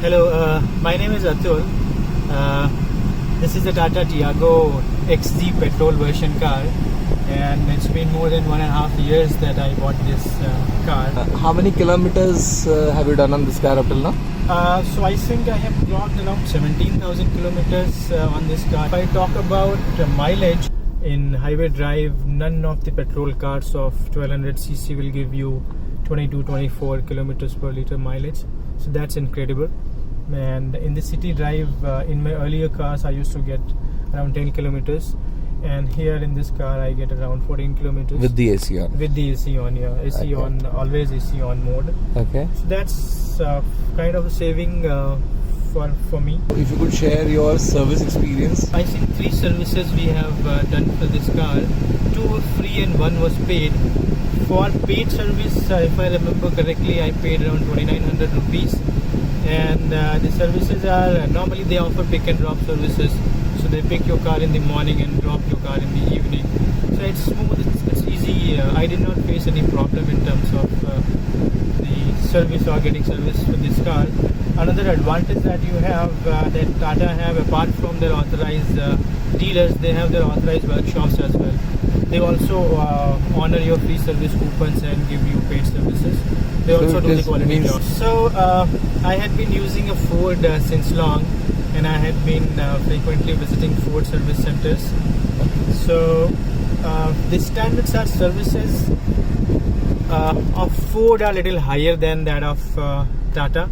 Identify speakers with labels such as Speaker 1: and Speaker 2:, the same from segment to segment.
Speaker 1: Hello, my name is Atul. This is the TATA Tiago XZ petrol version car, and it's been more than 1.5 years that I bought this car.
Speaker 2: How many kilometers have you done on this car up till now?
Speaker 1: So I think I have clocked around 17,000 kilometers on this car. If I talk about mileage in highway drive, none of the petrol cars of 1200cc will give you 22-24 kilometers per liter mileage. So that's incredible. And in the city drive, in my earlier cars I used to get around 10 kilometers, and here in this car I get around 14 kilometers
Speaker 2: With the AC on?
Speaker 1: With the AC on, yeah. AC on, always AC on mode.
Speaker 2: Okay.
Speaker 1: So that's kind of a saving for me.
Speaker 2: If you could share your service experience.
Speaker 1: I think 3 services we have done for this car. 2 were free and 1 was paid. For paid service, if I remember correctly, I paid around 2,900 rupees. And the services are, normally they offer pick and drop services. So they pick your car in the morning and drop your car in the evening. So it's smooth, it's easy. I did not face any problem in terms of the service or getting service for this car. Another advantage that you have, that Tata have, apart from their authorized dealers, they have their authorized workshops as well. They also honor your free service coupons and give you paid services. They also do the quality job. So I had been using a Ford since long, and I had been frequently visiting Ford service centers. So the standard charge services of Ford are a little higher than that of Tata.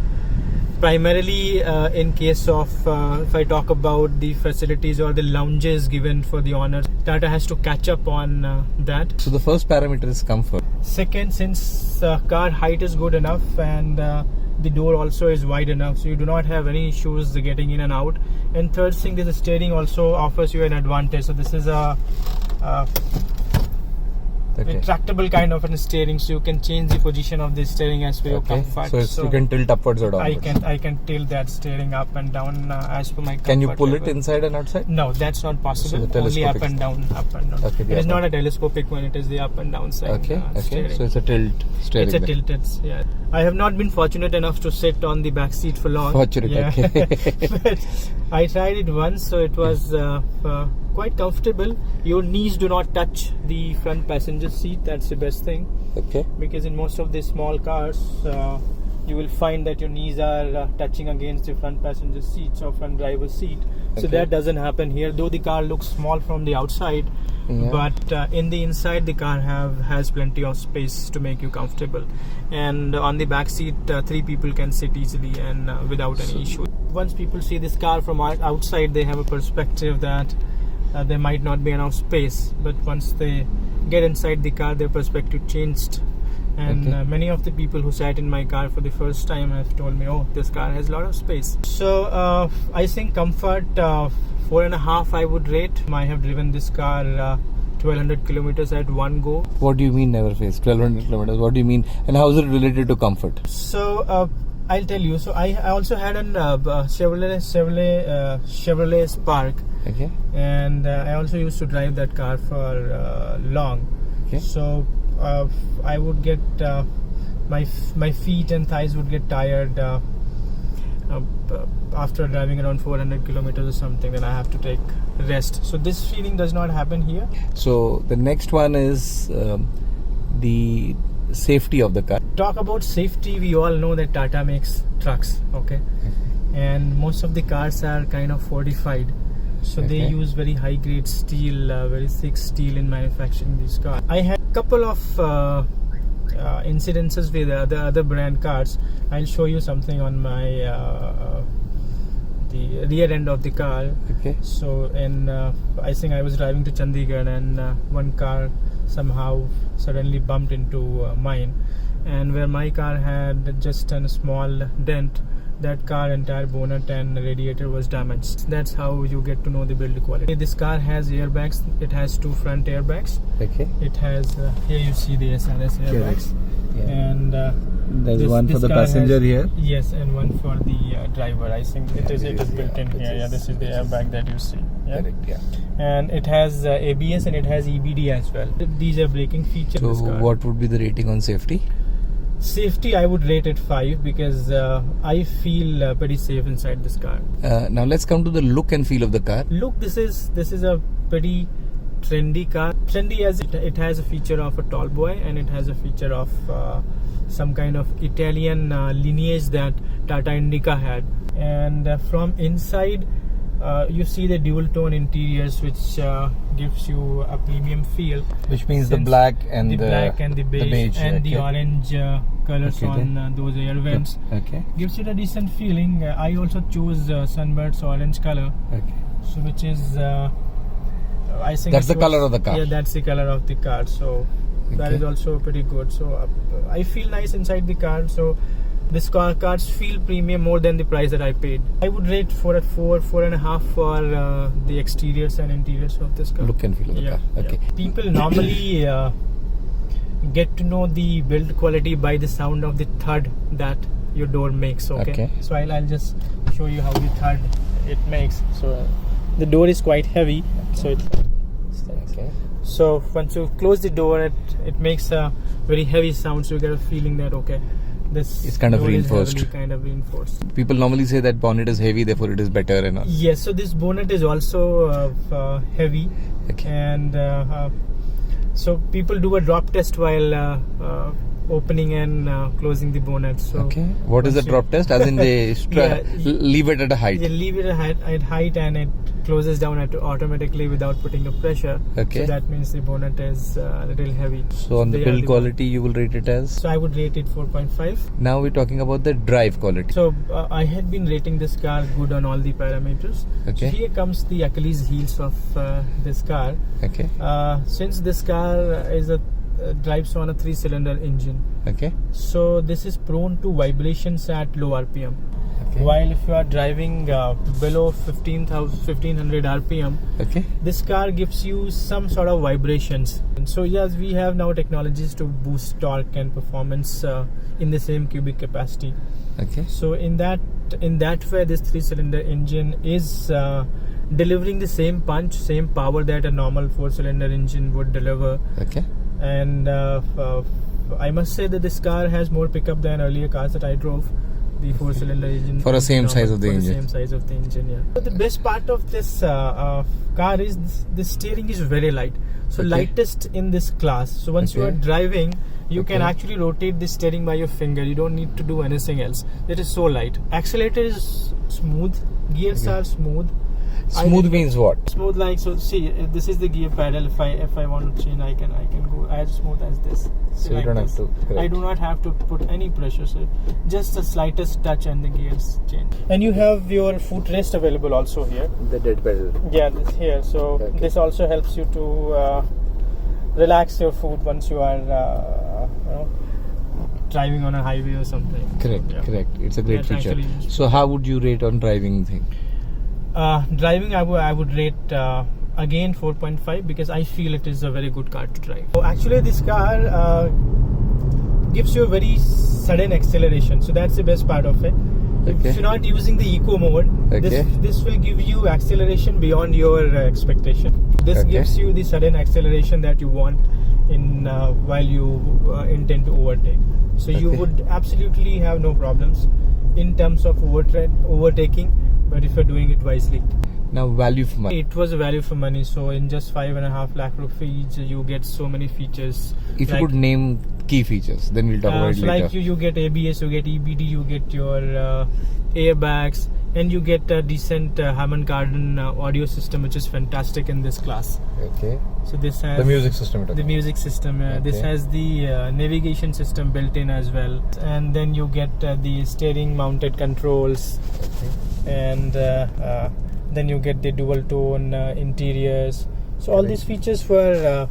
Speaker 1: Primarily in case of, if I talk about the facilities or the lounges given for the owners, Tata has to catch up on that.
Speaker 2: So the first parameter is comfort.
Speaker 1: Second, since car height is good enough and the door also is wide enough, so you do not have any issues getting in and out. And third thing is the steering also offers you an advantage. So this is a retractable kind of a steering, so you can change the position of the steering as per your comfort.
Speaker 2: So you can tilt upwards or downwards.
Speaker 1: I can tilt that steering up and down as per my comfort.
Speaker 2: Can you pull
Speaker 1: level.
Speaker 2: It inside and outside?
Speaker 1: No, that's not possible.
Speaker 2: So
Speaker 1: only up and down, up and down.
Speaker 2: Okay,
Speaker 1: it is not a telescopic one, it is the up and down side.
Speaker 2: Okay. So it's a tilt steering.
Speaker 1: It's a tilted, yeah. I have not been fortunate enough to sit on the back seat for long.
Speaker 2: Okay.
Speaker 1: But I tried it once, so it was quite comfortable. Your knees do not touch the front passenger seat. That's the best thing.
Speaker 2: Okay.
Speaker 1: Because in most of the small cars, you will find that your knees are touching against the front passenger seats or front driver's seat. So that doesn't happen here. Though the car looks small from the outside, but in the inside the car has plenty of space to make you comfortable. And on the back seat, 3 people can sit easily and without any issue. Once people see this car from outside, they have a perspective that there might not be enough space, but once they get inside the car, their perspective changed. And many of the people who sat in my car for the first time have told me, oh, this car has a lot of space. So I think comfort, 4.5 I would rate. I have driven this car 1200 kilometers at one go.
Speaker 2: What do you mean never faced 1200 kilometers? What do you mean, and how is it related to comfort?
Speaker 1: So I'll tell you. So I also had a Chevrolet Spark.
Speaker 2: Okay.
Speaker 1: And I also used to drive that car for long. Okay. So I would get my feet and thighs would get tired after driving around 400 kilometers or something. Then I have to take rest. So this feeling does not happen here.
Speaker 2: So the next one is the safety of the car.
Speaker 1: Talk about safety. We all know that Tata makes trucks. Okay. And most of the cars are kind of fortified. So they use very high grade steel, very thick steel in manufacturing these cars. I had a couple of incidences with other brand cars. I'll show you something on my the rear end of the car. Okay. So I think I was driving to Chandigarh, and one car somehow suddenly bumped into mine, and where my car had just a small dent, that car entire bonnet and radiator was damaged. That's how you get to know the build quality. This car has airbags. It has 2 front airbags. Okay. It has here you see the SRS airbags, and
Speaker 2: there's one for the passenger here.
Speaker 1: Yes, and one for the driver. I think it is built in here. Yeah, this is the airbag that you see. Yeah. Correct. Yeah. And it has ABS and it has EBD as well. These are braking features.
Speaker 2: So what would be the rating on safety?
Speaker 1: Safety, I would rate it 5 because I feel pretty safe inside this car.
Speaker 2: Now let's come to the look and feel of the car.
Speaker 1: Look, this is a pretty trendy car. Trendy as it has a feature of a tall boy, and it has a feature of some kind of Italian lineage that Tata Indica had. And from inside, you see the dual tone interiors, which gives you a premium feel.
Speaker 2: Which means the black and
Speaker 1: the black and the beige and the orange colors on those air vents.
Speaker 2: Okay.
Speaker 1: Gives it a decent feeling. I also chose Sunbird's orange color.
Speaker 2: Okay.
Speaker 1: So which is I think
Speaker 2: that's the color of the car.
Speaker 1: Yeah, that's the color of the car. So that is also pretty good. So I feel nice inside the car. So this cars feel premium more than the price that I paid. I would rate for at 4.5 for the exteriors and interiors of this car.
Speaker 2: Look and feel of the car. Okay.
Speaker 1: Yeah. People normally get to know the build quality by the sound of the thud that your door makes. Okay. So I'll just show you how the thud it makes. So the door is quite heavy. So it.
Speaker 2: Okay.
Speaker 1: So once you close the door, it makes a very heavy sound. So you get a feeling that this
Speaker 2: it's kind of reinforced. People normally say that bonnet is heavy, therefore it is better and all.
Speaker 1: Yes, so this bonnet is also heavy.
Speaker 2: Okay.
Speaker 1: And so people do a drop test while opening and closing the bonnet. So
Speaker 2: okay. What is the drop test? As in they leave it at a height.
Speaker 1: They leave it at height, and it closes down automatically without putting a pressure.
Speaker 2: Okay.
Speaker 1: So that means the bonnet is a little heavy.
Speaker 2: So on the build quality, you will rate it as?
Speaker 1: So I would rate it 4.5.
Speaker 2: Now we're talking about the drive quality.
Speaker 1: So I had been rating this car good on all the parameters.
Speaker 2: Okay.
Speaker 1: So here comes the Achilles heels of this car.
Speaker 2: Okay.
Speaker 1: Since this car is drives on a 3-cylinder engine.
Speaker 2: Okay.
Speaker 1: So this is prone to vibrations at low RPM.
Speaker 2: Okay.
Speaker 1: While if you are driving below 1500 RPM,
Speaker 2: okay,
Speaker 1: this car gives you some sort of vibrations. And so yes, we have now technologies to boost torque and performance in the same cubic capacity.
Speaker 2: Okay.
Speaker 1: So in that way, this 3-cylinder engine is delivering the same punch, same power that a normal 4-cylinder engine would deliver.
Speaker 2: Okay.
Speaker 1: And I must say that this car has more pickup than earlier cars that I drove. The 4-cylinder engine
Speaker 2: for the same size of the engine.
Speaker 1: Same size of the engine, yeah. But the best part of this car is the steering is very light. So lightest in this class. So once you are driving, you can actually rotate the steering by your finger. You don't need to do anything else. It is so light. Accelerator is smooth. Gears are smooth.
Speaker 2: Smooth means what?
Speaker 1: Smooth, like, so see, this is the gear pedal. If I want to change, I can go as smooth as this.
Speaker 2: So you don't have to. Correct.
Speaker 1: I do not have to put any pressure. So just the slightest touch and the gears change. And you have your footrest available also here.
Speaker 2: The dead pedal.
Speaker 1: Yeah, this here. So this also helps you to relax your foot once you are driving on a highway or something.
Speaker 2: Correct. Correct. It's a great feature. So how would you rate on driving thing?
Speaker 1: Driving, I would rate again 4.5 because I feel it is a very good car to drive. So actually this car gives you a very sudden acceleration, so that's the best part of it. If you're not using the eco mode, this will give you acceleration beyond your expectation. This gives you the sudden acceleration that you want in while you intend to overtake. So you would absolutely have no problems in terms of overtaking, but if you're doing it wisely.
Speaker 2: Now value for money.
Speaker 1: It was a value for money. So in just 5.5 lakh rupees, you get so many features.
Speaker 2: If you could name key features, then we'll talk about it later.
Speaker 1: Like you get ABS, you get EBD, you get your airbags, and you get a decent Harman Kardon audio system, which is fantastic in this class.
Speaker 2: Okay.
Speaker 1: So this has
Speaker 2: the music system.
Speaker 1: The music system. This has the navigation system built in as well, and then you get the steering mounted controls, and then you get the dual tone interiors. So all these features were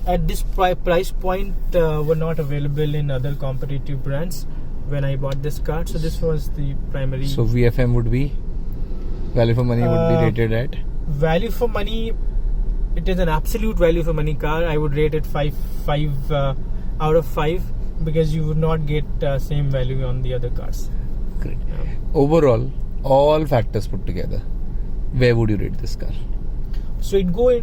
Speaker 1: at this price point were not available in other competitive brands when I bought this car. So this was the primary. So
Speaker 2: VFM would be value for money would be rated at?
Speaker 1: Value for money, it is an absolute value for money car. I would rate it 5 out of 5 because you would not get same value on the other cars.
Speaker 2: Great. Overall, all factors put together, where would you rate this car?
Speaker 1: So it will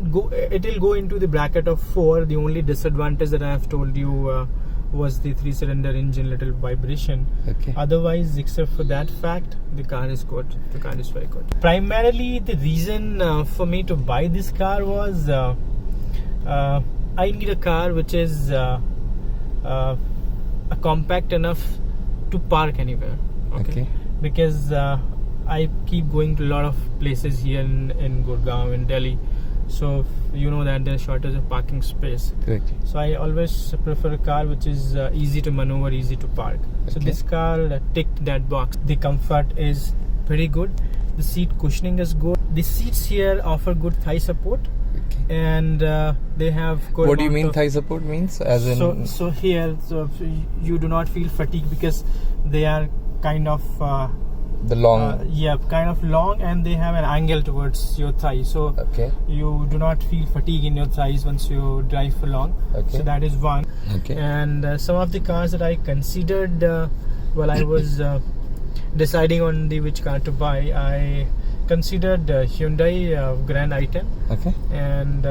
Speaker 1: go into the bracket of 4. The only disadvantage that I have told you was the 3-cylinder engine little vibration.
Speaker 2: Okay.
Speaker 1: Otherwise, except for that fact, the car is good. The car is very good. Primarily, the reason for me to buy this car was I need a car which is compact enough to park anywhere. Okay. Because I keep going to a lot of places here in Gurgaon, in Delhi. So you know that there's shortage of parking space.
Speaker 2: Correct.
Speaker 1: So I always prefer a car which is easy to maneuver, easy to park. So this car ticked that box. The comfort is pretty good. The seat cushioning is good. The seats here offer good thigh support. And they have good.
Speaker 2: What do you mean thigh support means? As in
Speaker 1: so here you do not feel fatigue because they are kind of
Speaker 2: the long
Speaker 1: kind of long, and they have an angle towards your thigh, so you do not feel fatigue in your thighs once you drive for long. So that is one. And some of the cars that I considered while I was deciding on which car to buy, I considered Hyundai Grand i10. And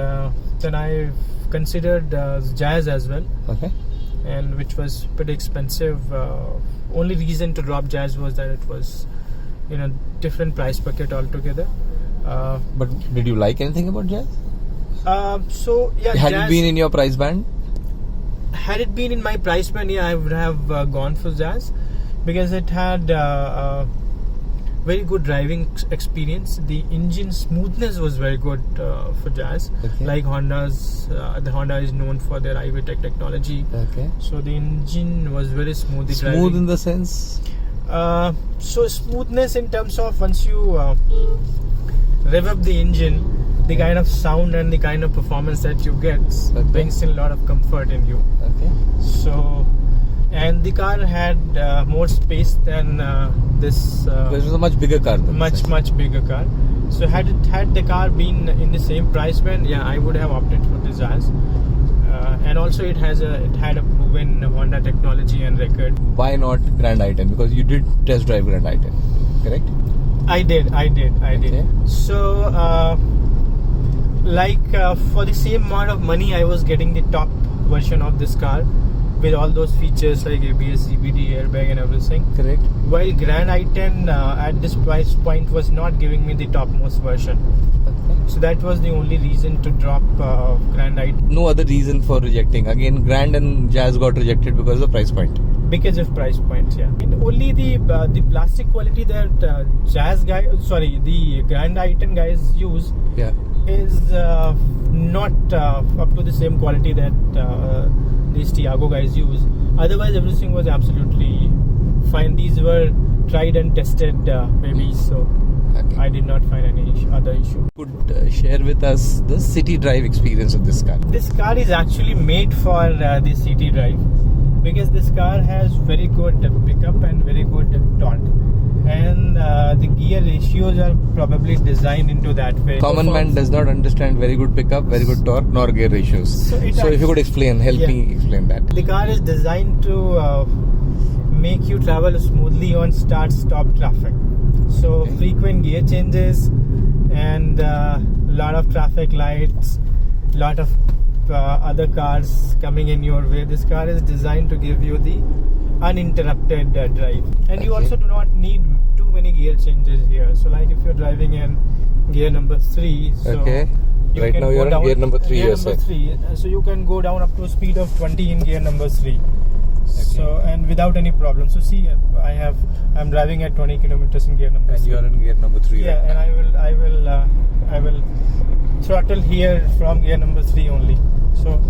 Speaker 1: then I considered Jazz as well. And which was pretty expensive. Only reason to drop Jazz was that it was in a different price bucket altogether.
Speaker 2: But did you like anything about Jazz?
Speaker 1: So yeah,
Speaker 2: had
Speaker 1: Jazz,
Speaker 2: it been in your price band?
Speaker 1: Had it been in my price band, yeah, I would have gone for Jazz, because it had very good driving experience. The engine smoothness was very good for Jazz. Like Honda's, the Honda is known for their avid technology. So the engine was very smooth.
Speaker 2: Smooth in the sense?
Speaker 1: So smoothness in terms of once you rev up the engine, the kind of sound and the kind of performance that you get brings in a lot of comfort in you. So, and the car had more space than this.
Speaker 2: It was a much bigger car.
Speaker 1: Much bigger car. So had the car been in the same price band, yeah, I would have opted for the Jazz. And also it had a proven Honda technology and record.
Speaker 2: Why not Grand i10? Because you did test drive Grand i10, correct?
Speaker 1: I did. So for the same amount of money, I was getting the top version of this car with all those features like ABS, CBD, airbag and everything.
Speaker 2: Correct.
Speaker 1: While Grand i10 at this price point was not giving me the topmost version. So that was the only reason to drop Grand i10.
Speaker 2: No other reason for rejecting. Again, Grand and Jazz got rejected because of price point.
Speaker 1: Because of price points, yeah. And only the plastic quality that the Grand i10 guys use is not up to the same quality that these Tiago guys use. Otherwise, everything was absolutely fine. These were tried and tested babies, so I did not find any other issue.
Speaker 2: Could share with us the city drive experience of this car? This
Speaker 1: car is actually made for the city drive, because this car has very good pickup and very good torque, and the gear ratios are probably designed into that way.
Speaker 2: Common man does not understand very good pickup, very good torque, nor gear ratios. So if you could explain, help me explain that.
Speaker 1: The car is designed to make you travel smoothly on start-stop traffic. So frequent gear changes and lot of traffic lights, lot of other cars coming in your way. This car is designed to give you the uninterrupted drive, and you also do not need too many gear changes here. So like if you're driving in gear number 3, so
Speaker 2: right now you're in gear number 3.
Speaker 1: So you can go down up to a speed of 20 in gear number 3. So, and without any problem. So see, I'm driving at 20 kilometers in gear number 3.
Speaker 2: And you are in gear number 3.
Speaker 1: Yeah, right, and I will throttle here from gear number 3 only. So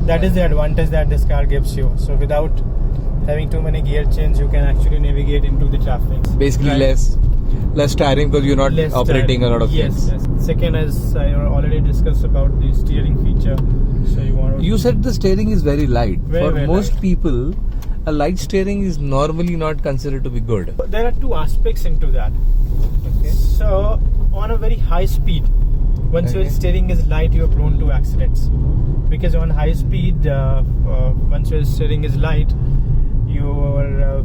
Speaker 1: that is the advantage that this car gives you. So without having too many gear change, you can actually navigate into the traffic.
Speaker 2: Basically, less tiring because you're not operating a lot of things.
Speaker 1: Yes. Second, as I already discussed about the steering feature. So you
Speaker 2: said the steering is very light.
Speaker 1: Very
Speaker 2: most
Speaker 1: light.
Speaker 2: people, a light steering is normally not considered to be good.
Speaker 1: There are two aspects into that. So on a very high speed, once your steering is light, you are prone to accidents. Because on high speed, once your steering is light, your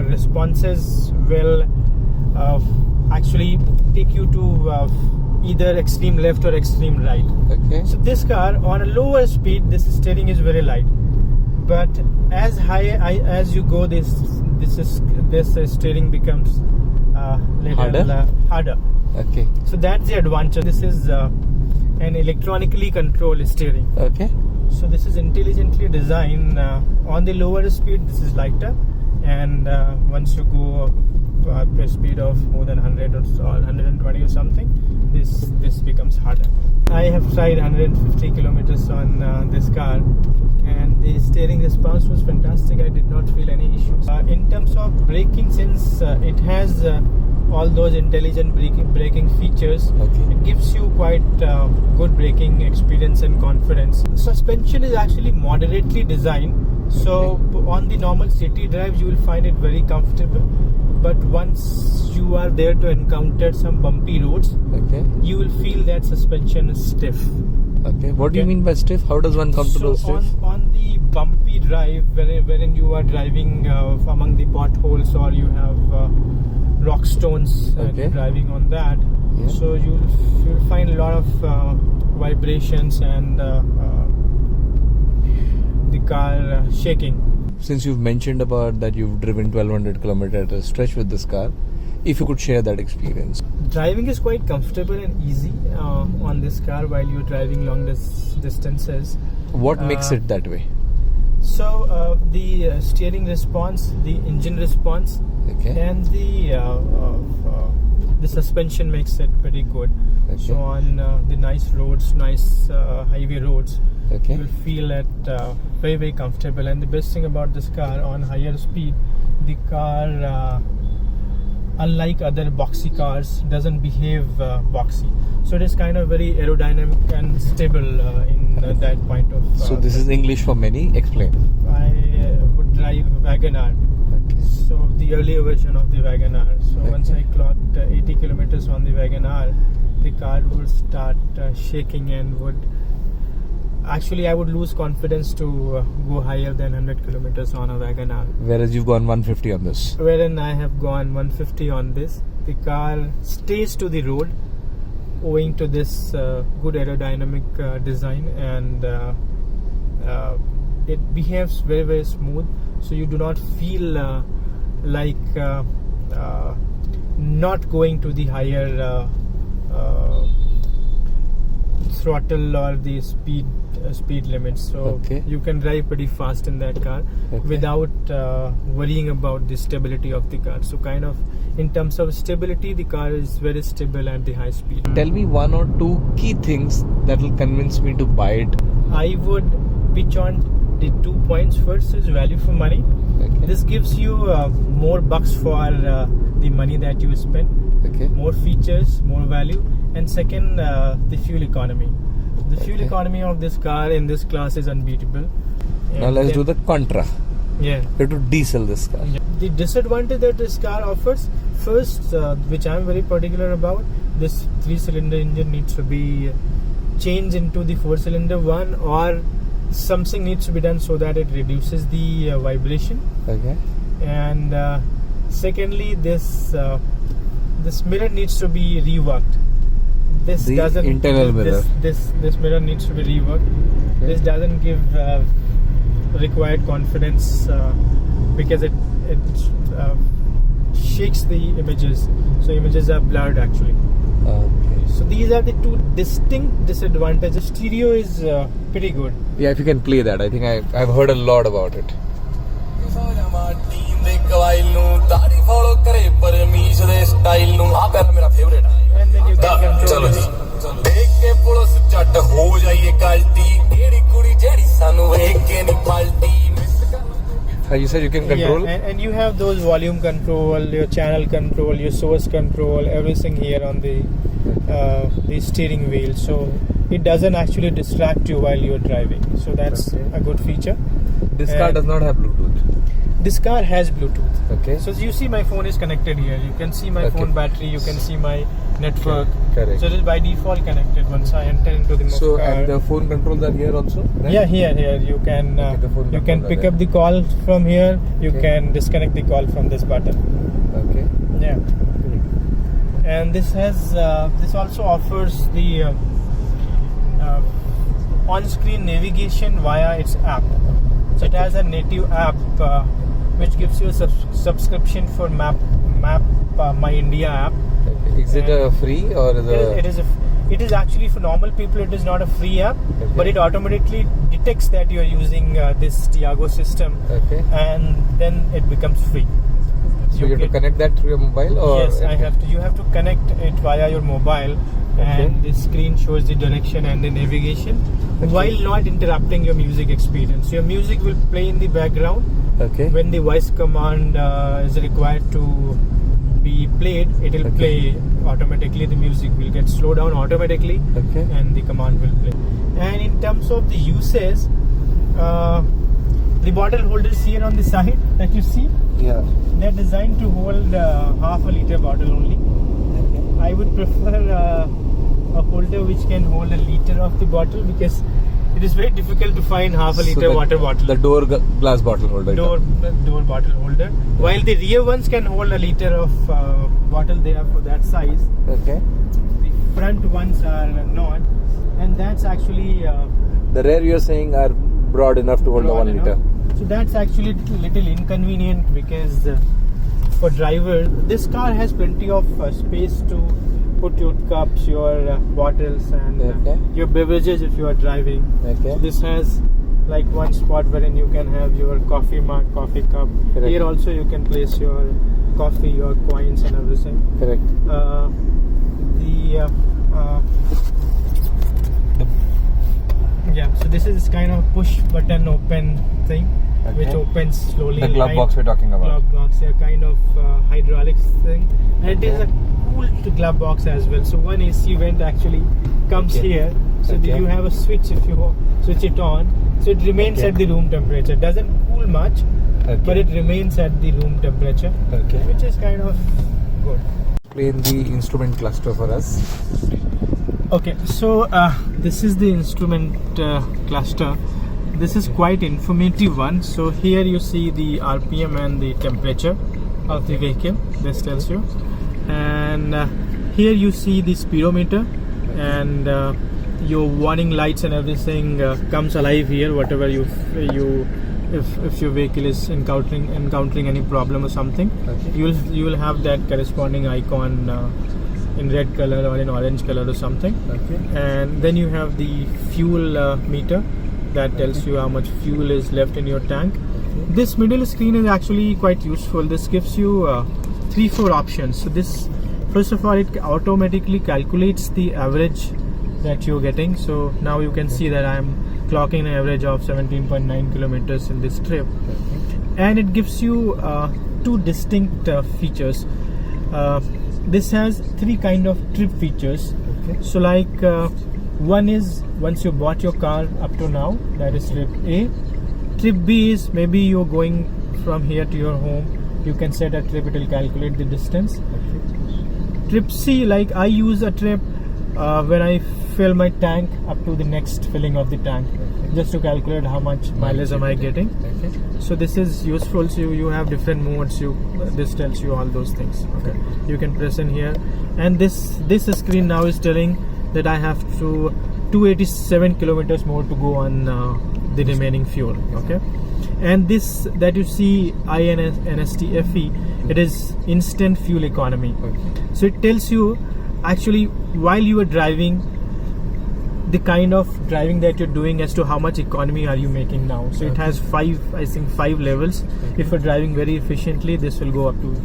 Speaker 1: responses will actually take you to either extreme left or extreme right. So this car on a lower speed, this steering is very light. but as high as you go, this steering becomes little harder.
Speaker 2: Okay.
Speaker 1: So that's the advantage. This is an electronically controlled steering.
Speaker 2: Okay.
Speaker 1: So this is intelligently designed. On the lower speed, this is lighter, and once you go to a speed of more than 100 or so, 120 or something, this becomes harder. I have tried 150 kilometers on this car, and the steering response was fantastic. I did not feel any issues. In terms of braking, since it has all those intelligent braking features, it gives you quite good braking experience and confidence. Suspension is actually moderately designed, so on the normal city drives you will find it very comfortable, but once you are there to encounter some bumpy roads, you will feel that suspension is stiff.
Speaker 2: Okay. What do you mean by stiff? How does one come to know stiff?
Speaker 1: On the bumpy drive, wherein you are driving among the potholes, or you have rock stones and you're driving on that, so you'll find a lot of vibrations and the car shaking.
Speaker 2: Since you've mentioned about that you've driven 1200 kilometers at a stretch with this car, if you could share that experience.
Speaker 1: Driving is quite comfortable and easy on this car while you're driving long distances.
Speaker 2: What makes it that way?
Speaker 1: So the steering response, the engine response, and the suspension makes it pretty good. So on the nice roads, nice highway roads, you will feel it very, very comfortable. And the best thing about this car, on higher speed, the car, unlike other boxy cars, doesn't behave boxy. So it is kind of very aerodynamic and stable in that point of.
Speaker 2: So this is English for many. Explain.
Speaker 1: I would drive Wagoner. So the earlier version of the Wagoner. So once I clocked 80 kilometers on the Wagoner, the car would start shaking and I would lose confidence to go higher than 100 kilometers on a Wagoner.
Speaker 2: Whereas you've gone 150 on this.
Speaker 1: Wherein I have gone 150 on this. The car stays to the road owing to this good aerodynamic design, and it behaves very, very smooth. So you do not feel like not going to the higher throttle or the speed limits. So you can drive pretty fast in that car without worrying about the stability of the car. So kind of in terms of stability, the car is very stable at the high speed.
Speaker 2: Tell me one or two key things that will convince me to buy it.
Speaker 1: I would pitch on the 2 points. First is value for money. This gives you more bucks for the money that you spend. More features, more value. And second, the fuel economy. The fuel economy of this car in this class is unbeatable.
Speaker 2: Now let's do the contra.
Speaker 1: You
Speaker 2: have to diesel this car.
Speaker 1: The disadvantage that this car offers, first, which I'm very particular about, this 3-cylinder engine needs to be changed into the 4-cylinder one, or something needs to be done so that it reduces the vibration. And secondly, this mirror needs to be reworked. This doesn't.
Speaker 2: Internal mirror.
Speaker 1: This mirror needs to be reworked. This doesn't give required confidence because it shakes the images. So images are blurred actually. So these are the two distinct disadvantages. Stereo is pretty good.
Speaker 2: Yeah, if you can play that, I think I've heard a lot about it.
Speaker 1: And then you can control it.
Speaker 2: You said you can control?
Speaker 1: And you have those volume control, your channel control, your source control, everything here on the steering wheel. So it doesn't actually distract you while you're driving. So that's a good feature.
Speaker 2: This car does not have Bluetooth.
Speaker 1: This car has Bluetooth. So you see my phone is connected here. You can see my phone battery. You can see my network.
Speaker 2: Correct.
Speaker 1: So it is by default connected once I enter into the car.
Speaker 2: And the phone controls are here also? Right?
Speaker 1: Yeah, here. You can pick up the call from here. You can disconnect the call from this button. Yeah. And this has this also offers the on-screen navigation via its app. So it has a native app which gives you a subscription for Map My India app.
Speaker 2: Okay. Is it a free or
Speaker 1: It is actually for normal people. It is not a free app, but it automatically detects that you are using this Tiago system, and then it becomes free.
Speaker 2: So you have to connect that through your mobile, or
Speaker 1: yes, You have to connect it via your mobile, and the screen shows the direction and the navigation while not interrupting your music experience. Your music will play in the background. When the voice command is required to be played, it will play automatically. The music will get slowed down automatically, and the command will play. And in terms of the uses, the bottle holders here on the side that you see, they're designed to hold half a liter bottle only. I would prefer a holder which can hold a liter of the bottle, because it is very difficult to find half a liter water bottle.
Speaker 2: The door glass bottle holder.
Speaker 1: Door bottle holder. While the rear ones can hold a liter of bottle, they are for that size. The front ones are not, and that's actually
Speaker 2: the rear you're saying are broad enough to hold the 1 liter.
Speaker 1: So that's actually a little inconvenient, because for drivers, this car has plenty of space to put your cups, your bottles, and your beverages if you are driving. So this has like one spot wherein you can have your coffee mug, coffee cup. Here also you can place your coffee, your coins, and everything. So this is kind of push button open thing, which opens slowly.
Speaker 2: The glove box we're talking about.
Speaker 1: Glove box, a kind of hydraulic thing, and it is a cooled glove box as well. So one AC vent actually comes here. So you have a switch if you switch it on. So it remains at the room temperature. Doesn't cool much, but it remains at the room temperature, which is kind of good.
Speaker 2: Explain the instrument cluster for us.
Speaker 1: So this is the instrument cluster. This is quite informative one. So here you see the RPM and the temperature of the vehicle. This tells you, and here you see the speedometer, and your warning lights and everything comes alive here. Whatever if your vehicle is encountering any problem or something, you will have that corresponding icon in red color or in orange color or something. And then you have the fuel meter that tells you how much fuel is left in your tank. This middle screen is actually quite useful. This gives you 3-4 options. So this, first of all, it automatically calculates the average that you're getting. So now you can see that I'm clocking an average of 17.9 kilometers in this trip, and it gives you 2 distinct features. This has 3 kind of trip features. So like one is once you bought your car up to now, that is trip A. Trip B is maybe you're going from here to your home, you can set a trip, it will calculate the distance. Trip C, like I use a trip when I fill my tank up to the next filling of the tank, just to calculate how much mileage am I getting. So this is useful. So you have different modes. This tells you all those things. You can press in here, and this screen now is telling that I have 287 kilometers more to go on the remaining fuel. And this that you see INSTFE, it is instant fuel economy. So it tells you actually while you are driving, the kind of driving that you're doing as to how much economy are you making now. So it has 5 levels. If you're driving very efficiently, this will go up to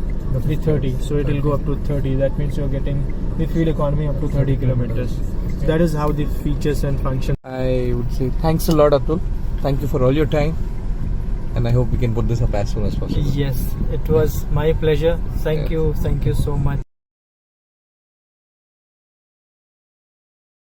Speaker 1: 30. So it will go up to 30. That means you're getting the fuel economy up to 30 kilometers. That is how the features and functions.
Speaker 2: I would say thanks a lot, Atul. Thank you for all your time, and I hope we can put this up as soon as possible.
Speaker 1: Yes, it was my pleasure. Thank you so much.